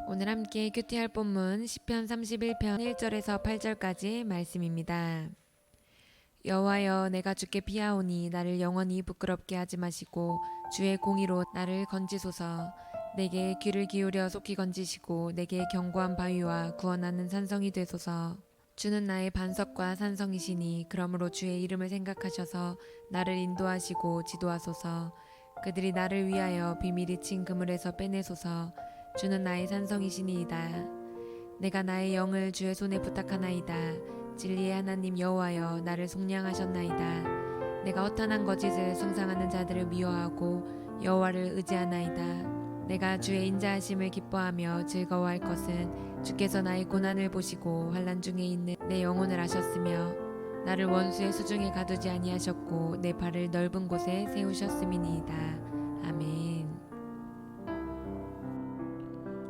오늘 함께 큐티할 본문 시편 31편 1절에서 8절까지 말씀입니다. 여호와여, 내가 주께 피하오니 나를 영원히 부끄럽게 하지 마시고 주의 공의로 나를 건지소서. 내게 귀를 기울여 속히 건지시고 내게 견고한 바위와 구원하는 산성이 되소서. 주는 나의 반석과 산성이시니 그러므로 주의 이름을 생각하셔서 나를 인도하시고 지도하소서. 그들이 나를 위하여 비밀이 친 그물에서 빼내소서. 주는 나의 산성이시니이다. 내가 나의 영을 주의 손에 부탁하나이다. 진리의 하나님 여호와여, 나를 속량하셨나이다. 내가 허탄한 거짓을 숭상하는 자들을 미워하고 여호와를 의지하나이다. 내가 주의 인자하심을 기뻐하며 즐거워할 것은 주께서 나의 고난을 보시고 환난 중에 있는 내 영혼을 아셨으며 나를 원수의 수중에 가두지 아니하셨고 내 발을 넓은 곳에 세우셨음이니이다. 아멘.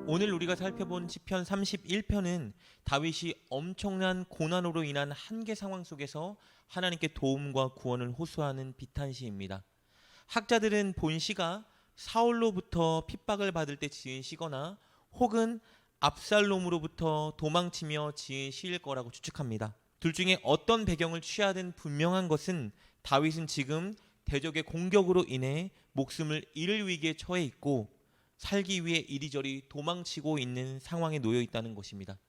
오늘 우리가 살펴본 시편 31편은 다윗이 엄청난 고난으로 인한 한계 상황 속에서 하나님께 도움과 구원을 호소하는 비탄시입니다. 학자들은 본 시가 사울로부터 핍박을 받을 때 지은 시거나 혹은 압살롬으로부터 도망치며 지은 시일 거라고 추측합니다. 둘 중에 어떤 배경을 취하든 분명한 것은 다윗은 지금 대적의 공격으로 인해 목숨을 잃을 위기에 처해 있고 살기 위해 이리저리 도망치고 있는 상황에 놓여 있다는 것입니다.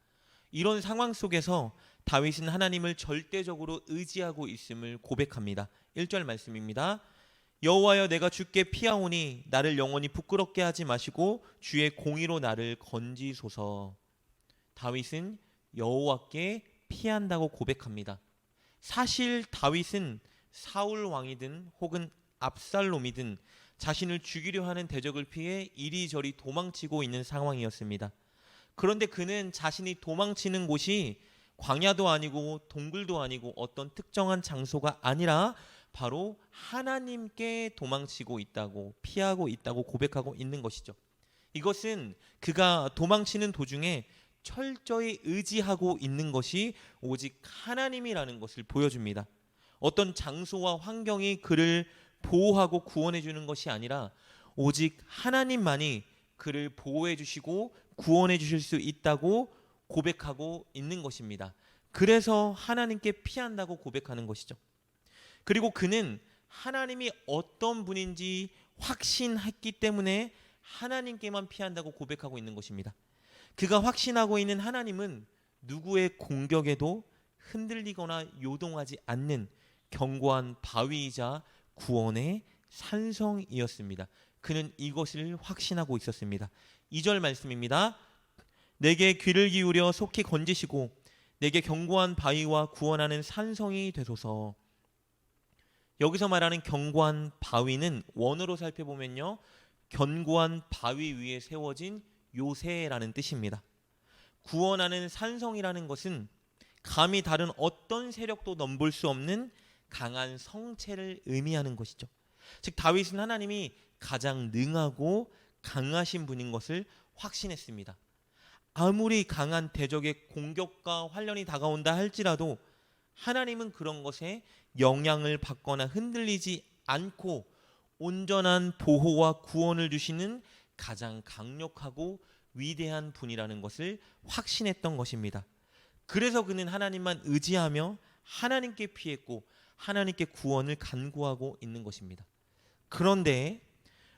이런 상황 속에서 다윗은 하나님을 절대적으로 의지하고 있음을 고백합니다. 1절 말씀입니다. 여호와여, 내가 주께 피하오니 나를 영원히 부끄럽게 하지 마시고 주의 공의로 나를 건지소서. 다윗은 여호와께 피한다고 고백합니다. 사실 다윗은 사울 왕이든 혹은 압살롬이든 자신을 죽이려 하는 대적을 피해 이리저리 도망치고 있는 상황이었습니다. 그런데 그는 자신이 도망치는 곳이 광야도 아니고 동굴도 아니고 어떤 특정한 장소가 아니라 바로 하나님께 도망치고 있다고, 피하고 있다고 고백하고 있는 것이죠. 이것은 그가 도망치는 도중에 철저히 의지하고 있는 것이 오직 하나님이라는 것을 보여줍니다. 어떤 장소와 환경이 그를 보호하고 구원해 주는 것이 아니라 오직 하나님만이 그를 보호해 주시고 구원해 주실 수 있다고 고백하고 있는 것입니다. 그래서 하나님께 피한다고 고백하는 것이죠. 그리고 그는 하나님이 어떤 분인지 확신했기 때문에 하나님께만 피한다고 고백하고 있는 것입니다. 그가 확신하고 있는 하나님은 누구의 공격에도 흔들리거나 요동하지 않는 견고한 바위이자 구원의 산성이었습니다. 그는 이것을 확신하고 있었습니다. 2절 말씀입니다. 내게 귀를 기울여 속히 건지시고 내게 견고한 바위와 구원하는 산성이 되소서. 여기서 말하는 견고한 바위는 원어로 살펴보면요, 견고한 바위 위에 세워진 요새라는 뜻입니다. 구원하는 산성이라는 것은 감히 다른 어떤 세력도 넘볼 수 없는 강한 성체를 의미하는 것이죠. 즉 다윗은 하나님이 가장 능하고 강하신 분인 것을 확신했습니다. 아무리 강한 대적의 공격과 환련이 다가온다 할지라도 하나님은 그런 것에 영향을 받거나 흔들리지 않고 온전한 보호와 구원을 주시는 가장 강력하고 위대한 분이라는 것을 확신했던 것입니다. 그래서 그는 하나님만 의지하며 하나님께 피했고 하나님께 구원을 간구하고 있는 것입니다. 그런데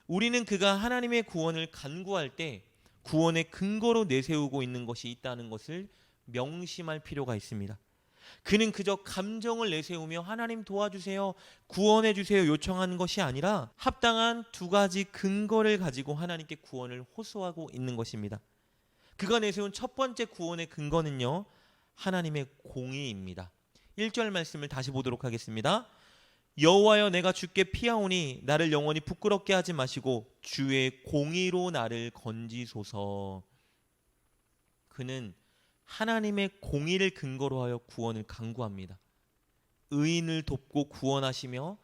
우리는 그가 하나님의 구원을 간구할 때 구원의 근거로 내세우고 있는 것이 있다는 것을 명심할 필요가 있습니다. 그는 그저 감정을 내세우며 하나님 도와주세요, 구원해 주세요 요청하는 것이 아니라 합당한 두 가지 근거를 가지고 하나님께 구원을 호소하고 있는 것입니다. 그가 내세운 첫 번째 구원의 근거는요, 하나님의 공의입니다. 1절 말씀을 다시 보도록 하겠습니다. 여호와여, 내가 주께 피하오니 나를 영원히 부끄럽게 하지 마시고 주의 공의로 나를 건지소서. 그는 하나님의 공의를 근거로 하여 구원을 간구합니다. 의인을 돕고 구원하시며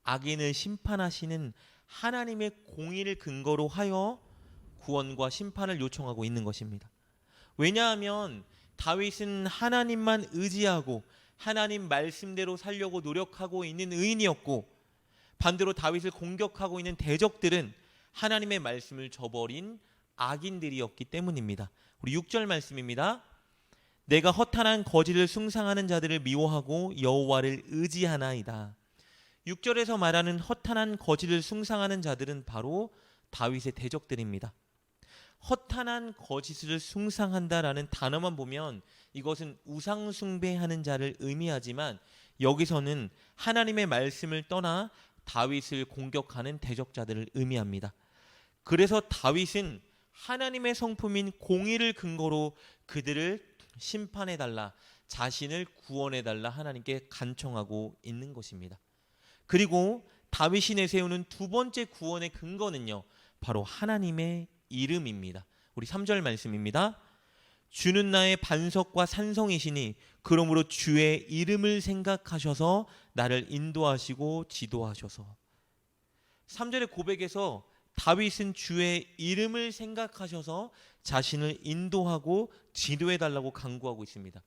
악인을 심판하시는 하나님의 공의를 근거로 하여 구원과 심판을 요청하고 있는 것입니다. 왜냐하면 다윗은 하나님만 의지하고 하나님 말씀대로 살려고 노력하고 있는 의인이었고, 반대로 다윗을 공격하고 있는 대적들은 하나님의 말씀을 저버린 악인들이었기 때문입니다. 우리 6절 말씀입니다. 내가 허탄한 거짓을 숭상하는 자들을 미워하고 여호와를 의지하나이다. 6절에서 말하는 허탄한 거짓을 숭상하는 자들은 바로 다윗의 대적들입니다. 허탄한 거짓을 숭상한다라는 단어만 보면 이것은 우상 숭배하는 자를 의미하지만 여기서는 하나님의 말씀을 떠나 다윗을 공격하는 대적자들을 의미합니다. 그래서 다윗은 하나님의 성품인 공의를 근거로 그들을 심판해달라, 자신을 구원해달라 하나님께 간청하고 있는 것입니다. 그리고 다윗이 내세우는 두 번째 구원의 근거는요, 바로 하나님의 이름입니다. 우리 3절 말씀입니다. 주는 나의 반석과 산성이시니 그러므로 주의 이름을 생각하셔서 나를 인도하시고 지도하셔서. 3절의 고백에서 다윗은 주의 이름을 생각하셔서 자신을 인도하고 지도해 달라고 간구하고 있습니다.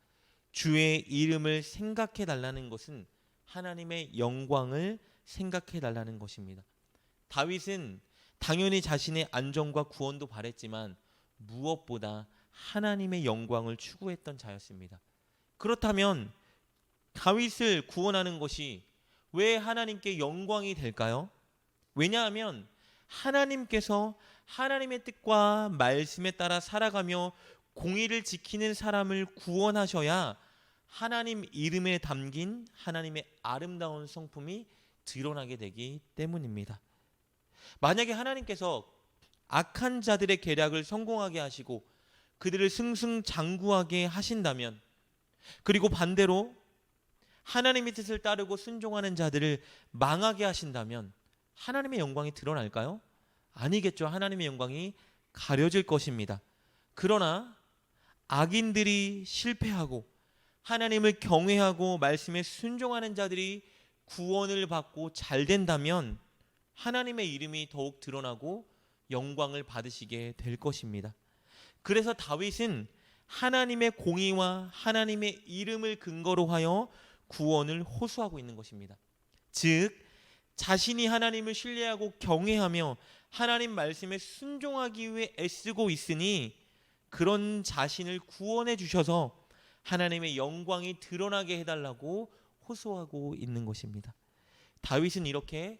주의 이름을 생각해 달라는 것은 하나님의 영광을 생각해 달라는 것입니다. 다윗은 당연히 자신의 안전과 구원도 바랬지만 무엇보다 하나님의 영광을 추구했던 자였습니다. 그렇다면 다윗을 구원하는 것이 왜 하나님께 영광이 될까요? 왜냐하면 하나님께서 하나님의 뜻과 말씀에 따라 살아가며 공의를 지키는 사람을 구원하셔야 하나님 이름에 담긴 하나님의 아름다운 성품이 드러나게 되기 때문입니다. 만약에 하나님께서 악한 자들의 계략을 성공하게 하시고 그들을 승승장구하게 하신다면, 그리고 반대로 하나님의 뜻을 따르고 순종하는 자들을 망하게 하신다면 하나님의 영광이 드러날까요? 아니겠죠. 하나님의 영광이 가려질 것입니다. 그러나 악인들이 실패하고 하나님을 경외하고 말씀에 순종하는 자들이 구원을 받고 잘 된다면 하나님의 이름이 더욱 드러나고 영광을 받으시게 될 것입니다. 그래서 다윗은 하나님의 공의와 하나님의 이름을 근거로 하여 구원을 호소하고 있는 것입니다. 즉 자신이 하나님을 신뢰하고 경외하며 하나님 말씀에 순종하기 위해 애쓰고 있으니 그런 자신을 구원해 주셔서 하나님의 영광이 드러나게 해달라고 호소하고 있는 것입니다. 다윗은 이렇게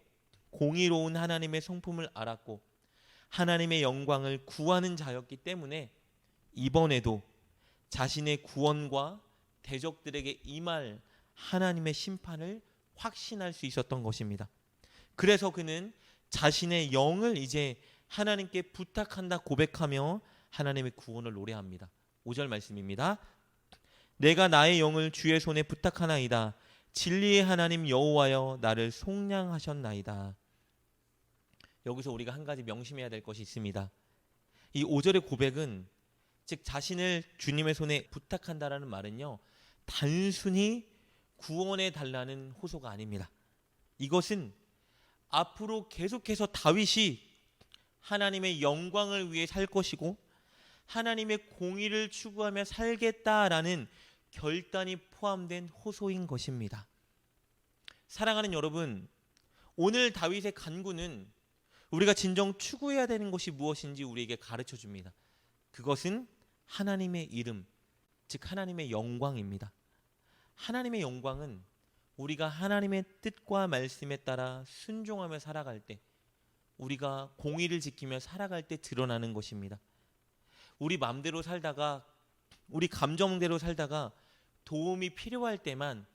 공의로운 하나님의 성품을 알았고 하나님의 영광을 구하는 자였기 때문에 이번에도 자신의 구원과 대적들에게 임할 하나님의 심판을 확신할 수 있었던 것입니다. 그래서 그는 자신의 영을 이제 하나님께 부탁한다 고백하며 하나님의 구원을 노래합니다. 5절 말씀입니다. 내가 나의 영을 주의 손에 부탁하나이다. 진리의 하나님 여호와여 나를 속량하셨나이다. 여기서 우리가 한 가지 명심해야 될 것이 있습니다. 이 5절의 고백은, 즉 자신을 주님의 손에 부탁한다라는 말은요, 단순히 구원해 달라는 호소가 아닙니다. 이것은 앞으로 계속해서 다윗이 하나님의 영광을 위해 살 것이고 하나님의 공의를 추구하며 살겠다라는 결단이 포함된 호소인 것입니다. 사랑하는 여러분, 오늘 다윗의 간구는 우리가 진정 추구해야 되는 것이 무엇인지 우리에게 가르쳐 줍니다. 그것은 하나님의 이름, 즉 하나님의 영광입니다. 하나님의 영광은 우리가 하나님의 뜻과 말씀에 따라 순종하며 살아갈 때, 우리가 공의를 지키며 살아갈 때 드러나는 것입니다. 우리 마음대로 살다가, 우리 감정대로 살다가 도움이 필요할 때만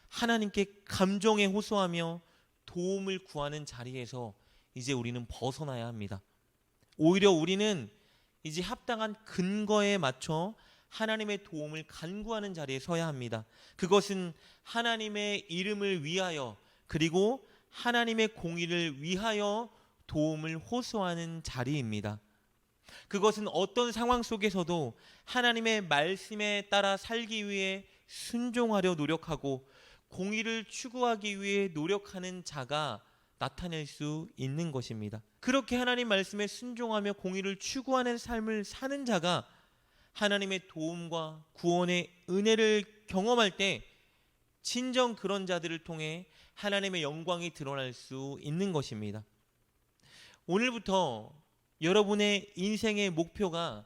하나님께 감정에 호소하며 도움을 구하는 자리에서 이제 우리는 벗어나야 합니다. 오히려 우리는 이제 합당한 근거에 맞춰 하나님의 도움을 간구하는 자리에 서야 합니다. 그것은 하나님의 이름을 위하여, 그리고 하나님의 공의를 위하여 도움을 호소하는 자리입니다. 그것은 어떤 상황 속에서도 하나님의 말씀에 따라 살기 위해 순종하려 노력하고 공의를 추구하기 위해 노력하는 자가 나타낼 수 있는 것입니다. 그렇게 하나님 말씀에 순종하며 공의를 추구하는 삶을 사는 자가 하나님의 도움과 구원의 은혜를 경험할 때 진정 그런 자들을 통해 하나님의 영광이 드러날 수 있는 것입니다. 오늘부터 여러분의 인생의 목표가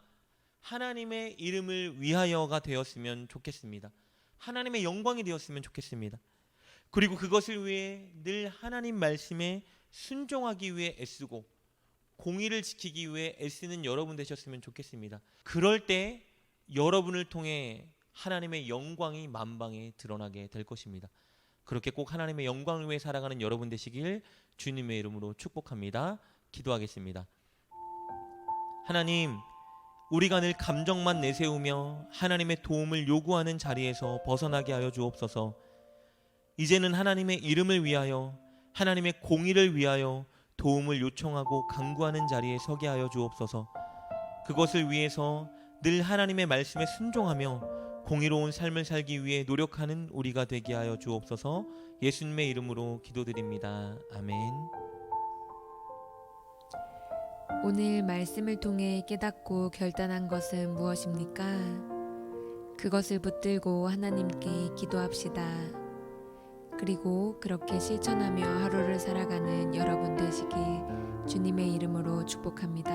하나님의 이름을 위하여가 되었으면 좋겠습니다. 하나님의 영광이 되었으면 좋겠습니다. 그리고 그것을 위해 늘 하나님 말씀에 순종하기 위해 애쓰고 공의를 지키기 위해 애쓰는 여러분 되셨으면 좋겠습니다. 그럴 때 여러분을 통해 하나님의 영광이 만방에 드러나게 될 것입니다. 그렇게 꼭 하나님의 영광을 위해 살아가는 여러분 되시길 주님의 이름으로 축복합니다. 기도하겠습니다. 하나님, 우리가 늘 감정만 내세우며 하나님의 도움을 요구하는 자리에서 벗어나게 하여 주옵소서. 이제는 하나님의 이름을 위하여, 하나님의 공의를 위하여 도움을 요청하고 간구하는 자리에 서게 하여 주옵소서. 그것을 위해서 늘 하나님의 말씀에 순종하며 공의로운 삶을 살기 위해 노력하는 우리가 되게 하여 주옵소서. 예수님의 이름으로 기도드립니다. 아멘. 오늘 말씀을 통해 깨닫고 결단한 것은 무엇입니까? 그것을 붙들고 하나님께 기도합시다. 그리고 그렇게 실천하며 하루를 살아가는 여러분 되시길 주님의 이름으로 축복합니다.